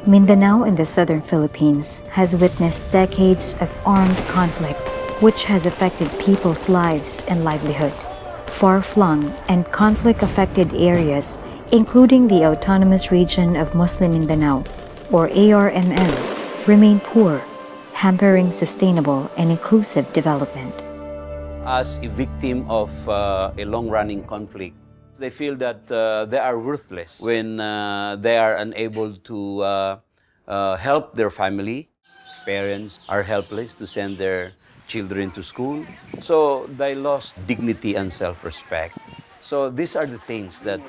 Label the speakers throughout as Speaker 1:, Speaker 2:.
Speaker 1: Mindanao in the southern Philippines has witnessed decades of armed conflict, which has affected people's lives and livelihood. Far-flung and conflict-affected areas, including the Autonomous Region of Muslim Mindanao, or ARMM, remain poor, hampering sustainable and inclusive development.
Speaker 2: As a victim of a long-running conflict, they feel that they are worthless when they are unable to help their family. Parents are helpless to send their children to school. So they lost dignity and self-respect. So these are the things that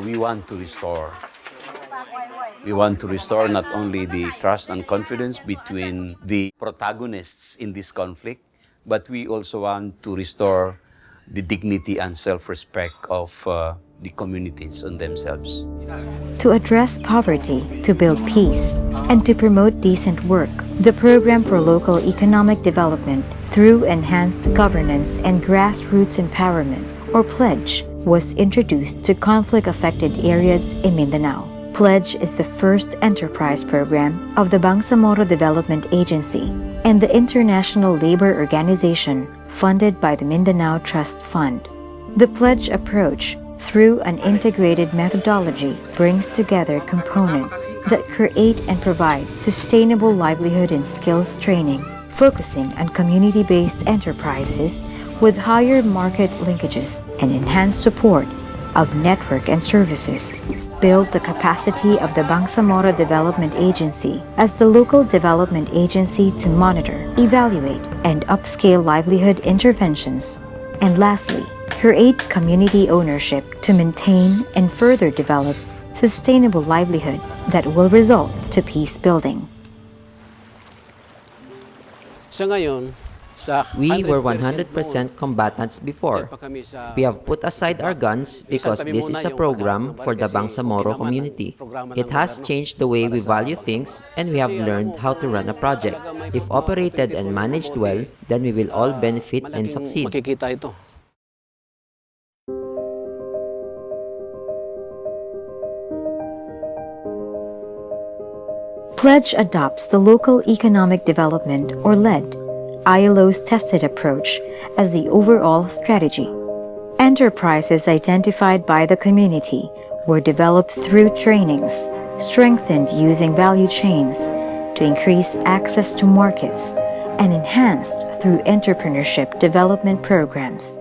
Speaker 2: we want to restore. We want to restore not only the trust and confidence between the protagonists in this conflict, but we also want to restore the dignity and self-respect of the communities on themselves.
Speaker 1: To address poverty, to build peace, and to promote decent work, the Program for Local Economic Development through Enhanced Governance and Grassroots Empowerment, or PLEDGE, was introduced to conflict-affected areas in Mindanao. PLEDGE is the first enterprise program of the Bangsamoro Development Agency and the International Labor Organization funded by the Mindanao Trust Fund. The PLEDGE approach, through an integrated methodology, brings together components that create and provide sustainable livelihood and skills training, focusing on community-based enterprises with higher market linkages and enhanced support of network and services. Build the capacity of the Bangsamoro Development Agency as the local development agency to monitor, evaluate, and upscale livelihood interventions. And lastly, create community ownership to maintain and further develop sustainable livelihood that will result to peace building.
Speaker 3: We were 100% combatants before. We have put aside our guns because this is a program for the Bangsamoro community. It has changed the way we value things, and we have learned how to run a project. If operated and managed well, then we will all benefit and succeed.
Speaker 1: PLEDGE adopts the Local Economic Development, or LED, ILO's tested approach as the overall strategy. Enterprises identified by the community were developed through trainings, strengthened using value chains to increase access to markets, and enhanced through entrepreneurship development programs.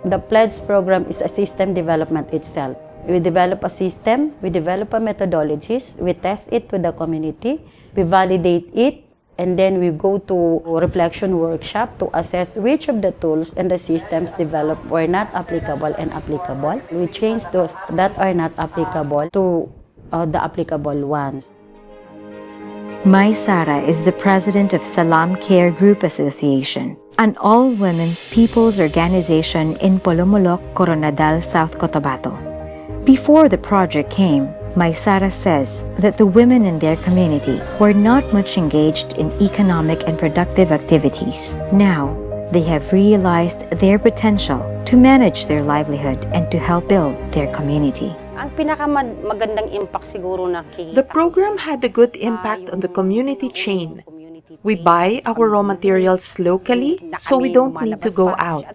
Speaker 4: The PLEDGE program is a system development itself. We develop a system, we develop a methodologies, we test it with the community, we validate it, and then we go to a reflection workshop to assess which of the tools and the systems developed were not applicable and applicable. We change those that are not applicable to the applicable ones.
Speaker 1: Mai Sara is the president of Salam Care Group Association, an all-women's people's organization in Polomolok, Coronadal, South Cotabato. Before the project came, Mai Sara says that the women in their community were not much engaged in economic and productive activities. Now, they have realized their potential to manage their livelihood and to help build their community.
Speaker 5: The program had a good impact on the community chain. We buy our raw materials locally, so we don't need to go out.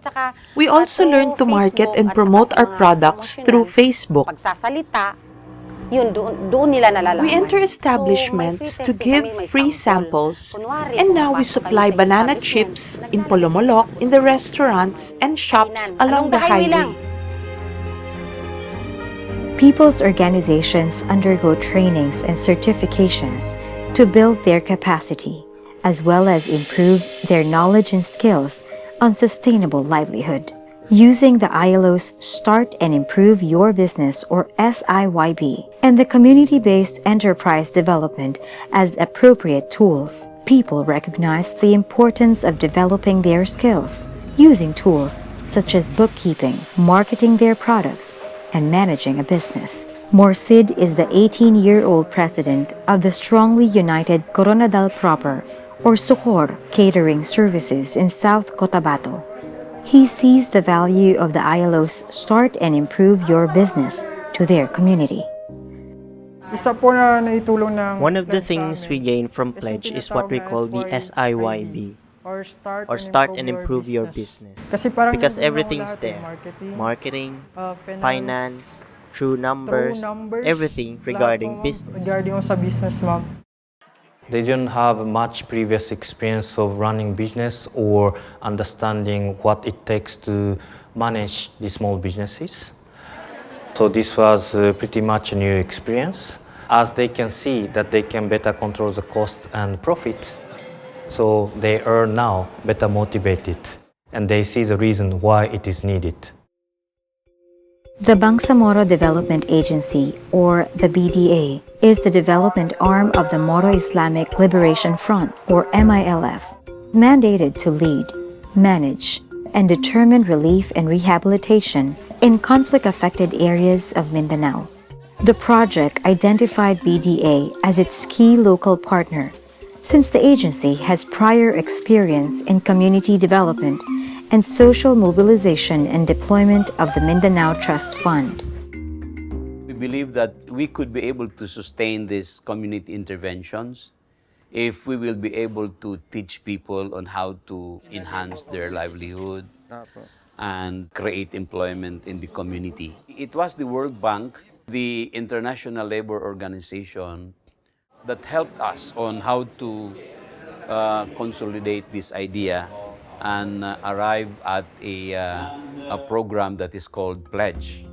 Speaker 5: We also learn to market and promote our products through Facebook. We enter establishments to give free samples, and now we supply banana chips in Polomolok, in the restaurants and shops along the highway.
Speaker 1: People's organizations undergo trainings and certifications to build their capacity, as well as improve their knowledge and skills on sustainable livelihood. Using the ILO's Start and Improve Your Business, or SIYB, and the community-based enterprise development as appropriate tools, people recognize the importance of developing their skills, using tools such as bookkeeping, marketing their products, and managing a business. Morsid is the 18-year-old president of the strongly united Coronadal Proper, or Sukor, catering services in South Cotabato. He sees the value of the ILO's Start and Improve Your Business to their community.
Speaker 6: Isa po na naitulong ng
Speaker 7: One of the
Speaker 6: pledge sa
Speaker 7: things we
Speaker 6: amin
Speaker 7: gain from
Speaker 6: is yung
Speaker 7: pledge is what we
Speaker 6: tinatawag na
Speaker 7: call the SIYB, or start and improve your business.
Speaker 6: Kasi parang
Speaker 7: Because
Speaker 6: nandun na
Speaker 7: everything's
Speaker 6: lahat,
Speaker 7: there.
Speaker 6: marketing,
Speaker 7: Marketing, finance, true numbers, everything regarding business.
Speaker 6: Regarding sa business, ma'am.
Speaker 8: They don't have much previous experience of running business or understanding what it takes to manage the small businesses. So this was pretty much a new experience, as they can see that they can better control the cost and profit. So they are now better motivated, and they see the reason why it is needed.
Speaker 1: The Bangsamoro Development Agency, or the BDA, is the development arm of the Moro Islamic Liberation Front, or MILF, mandated to lead, manage, and determine relief and rehabilitation in conflict-affected areas of Mindanao. The project identified BDA as its key local partner, since the agency has prior experience in community development and social mobilization and deployment of the Mindanao Trust Fund.
Speaker 2: We believe that we could be able to sustain these community interventions if we will be able to teach people on how to enhance their livelihood and create employment in the community. It was the World Bank, the International Labor Organization, that helped us on how to consolidate this idea and arrive at a program that is called Pledge.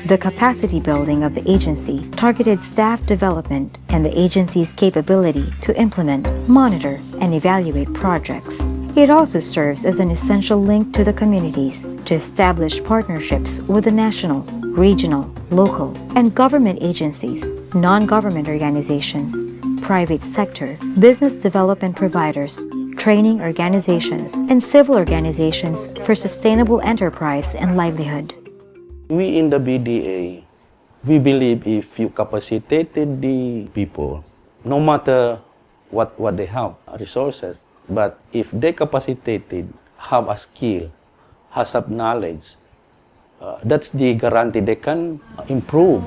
Speaker 1: The capacity building of the agency targeted staff development and the agency's capability to implement, monitor, and evaluate projects. It also serves as an essential link to the communities to establish partnerships with the national, regional, local, and government agencies, non-government organizations, private sector, business development providers, training organizations, and civil organizations for sustainable enterprise and livelihood.
Speaker 9: We in the BDA, we believe if you capacitated the people, no matter what they have, resources, but if they capacitated, have a skill, has a knowledge, that's the guarantee they can improve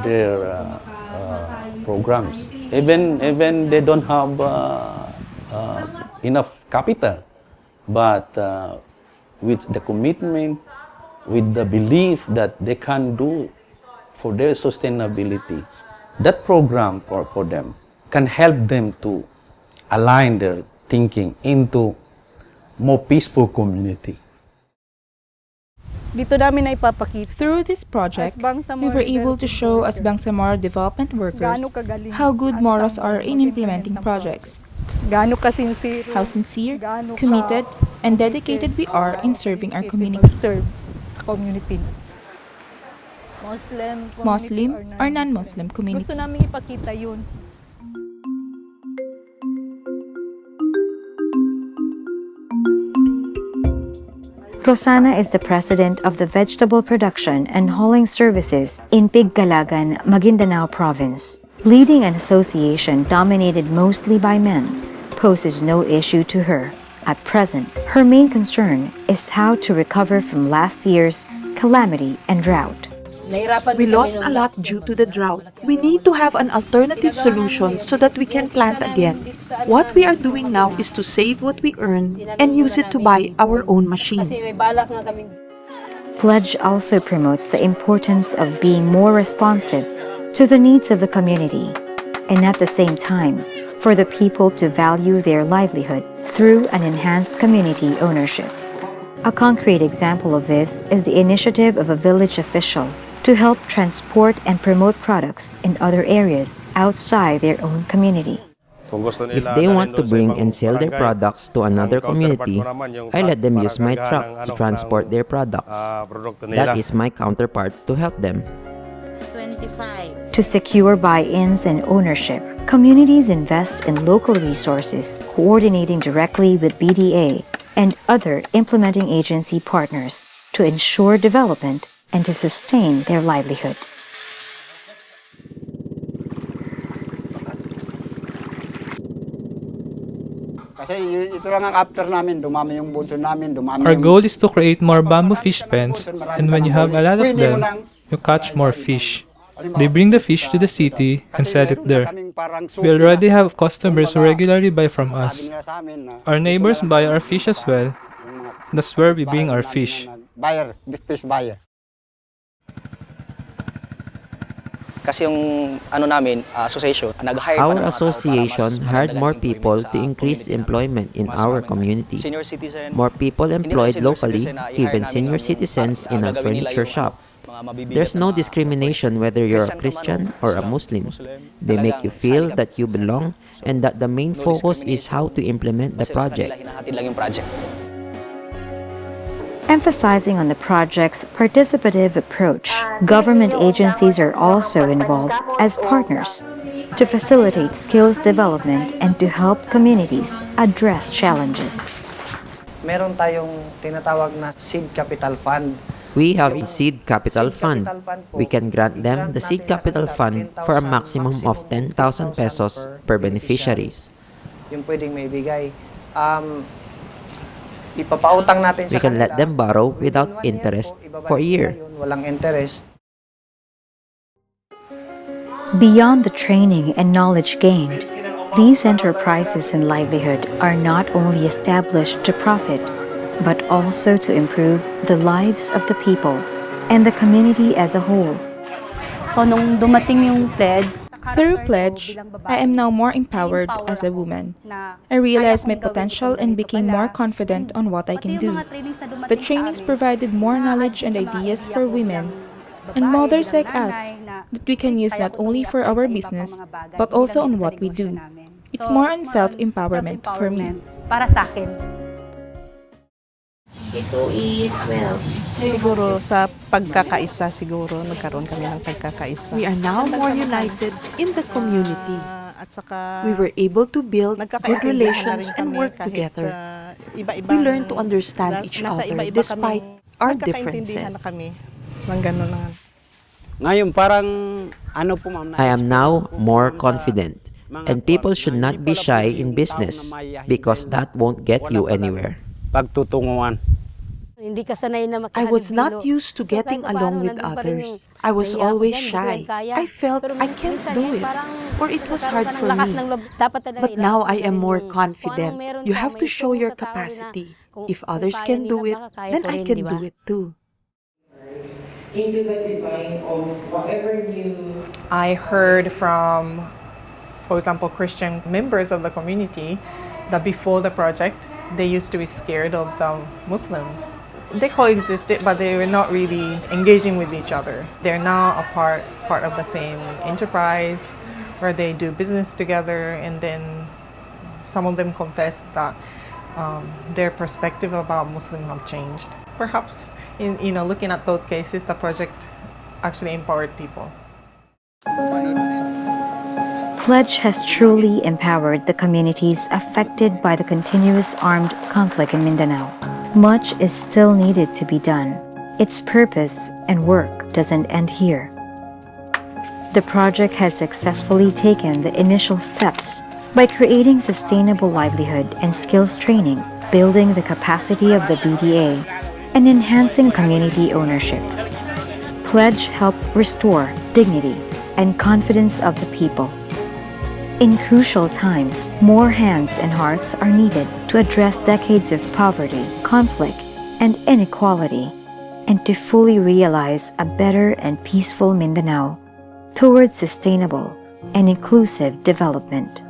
Speaker 9: their programs. Even they don't have enough capital, but with the commitment, with the belief that they can do for their sustainability, that program for them can help them to align their thinking into more peaceful community.
Speaker 10: Dito namin na ipapakita.
Speaker 11: Through this project, we were able to show as Bangsamoro development workers how good Moros are in implementing projects, how sincere, committed, and dedicated we are in serving our community. Muslim or non-Muslim community.
Speaker 10: Gusto namin ipakita yun.
Speaker 1: Rosana is the president of the Vegetable Production and Hauling Services in Pigkalagan, Maguindanao Province. Leading an association dominated mostly by men poses no issue to her. At present, her main concern is how to recover from last year's calamity and drought.
Speaker 5: We lost a lot due to the drought. We need to have an alternative solution so that we can plant again. What we are doing now is to save what we earn and use it to buy our own machine.
Speaker 1: Pledge also promotes the importance of being more responsive to the needs of the community, and at the same time, for the people to value their livelihood through an enhanced community ownership. A concrete example of this is the initiative of a village official to help transport and promote products in other areas outside their own community.
Speaker 3: If they want to bring and sell their products to another community, I let them use my truck to transport their products. That is my counterpart to help them.
Speaker 1: 25. To secure buy-ins and ownership, communities invest in local resources, coordinating directly with BDA and other implementing agency partners to ensure development and to sustain their livelihood.
Speaker 12: Our goal is to create more bamboo fish pens, and when you have a lot of them, you catch more fish. They bring the fish to the city and sell it there. We already have customers who regularly buy from us. Our neighbors buy our fish as well. That's where we bring our fish.
Speaker 3: Our association hired more people to increase employment in our community. More people employed locally, even senior citizens in our furniture shop. There's no discrimination whether you're a Christian or a Muslim. They make you feel that you belong and that the main focus is how to implement the project.
Speaker 1: Emphasizing on the project's participative approach, government agencies are also involved as partners to facilitate skills development and to help communities address challenges.
Speaker 13: Meron tayong tinatawag na seed capital fund.
Speaker 3: We have the Seed Capital Fund. We can grant them the Seed Capital Fund for a maximum of 10,000 pesos per beneficiary.
Speaker 13: Yung pwedeng may bigay. Ipapautang natin
Speaker 3: We can let them borrow without interest for a year.
Speaker 13: Walang interest.
Speaker 1: Beyond the training and knowledge gained, these enterprises and livelihood are not only established to profit, but also to improve the lives of the people and the community as a whole.
Speaker 10: So, nung dumating yung pledge,
Speaker 11: Through Pledge, I am now more empowered as a woman. I realized my potential and became more confident on what I can do. The trainings provided more knowledge and ideas for women and mothers like us that we can use not only for our business, but also on what we do. It's more on self-empowerment for me.
Speaker 10: Para sa akin.
Speaker 14: Ito is 12.
Speaker 10: Siguro sa pagkakaisa, siguro nagkaroon kami ng pagkakaisa.
Speaker 5: We are now more united in the community. We were able to build good relations and work together. We learned to understand each other despite our differences.
Speaker 3: I am now more confident, and people should not be shy in business because that won't get you anywhere.
Speaker 5: I was not used to getting along with others. I was always shy. I felt I can't do it, or it was hard for me. But now I am more confident. You have to show your capacity. If others can do it, then I can do it too.
Speaker 6: Into the design of whatever new... I heard from, for example, Christian members of the community that before the project, they used to be scared of the Muslims. They coexisted, but they were not really engaging with each other. They're now a part of the same enterprise where they do business together, and then some of them confessed that their perspective about Muslim have changed. Perhaps in looking at those cases, the project actually empowered people.
Speaker 1: Pledge has truly empowered the communities affected by the continuous armed conflict in Mindanao. Much is still needed to be done. Its purpose and work doesn't end here. The project has successfully taken the initial steps by creating sustainable livelihood and skills training, building the capacity of the BDA, and enhancing community ownership. Pledge helped restore dignity and confidence of the people. In crucial times, more hands and hearts are needed to address decades of poverty, conflict, and inequality, and to fully realize a better and peaceful Mindanao towards sustainable and inclusive development.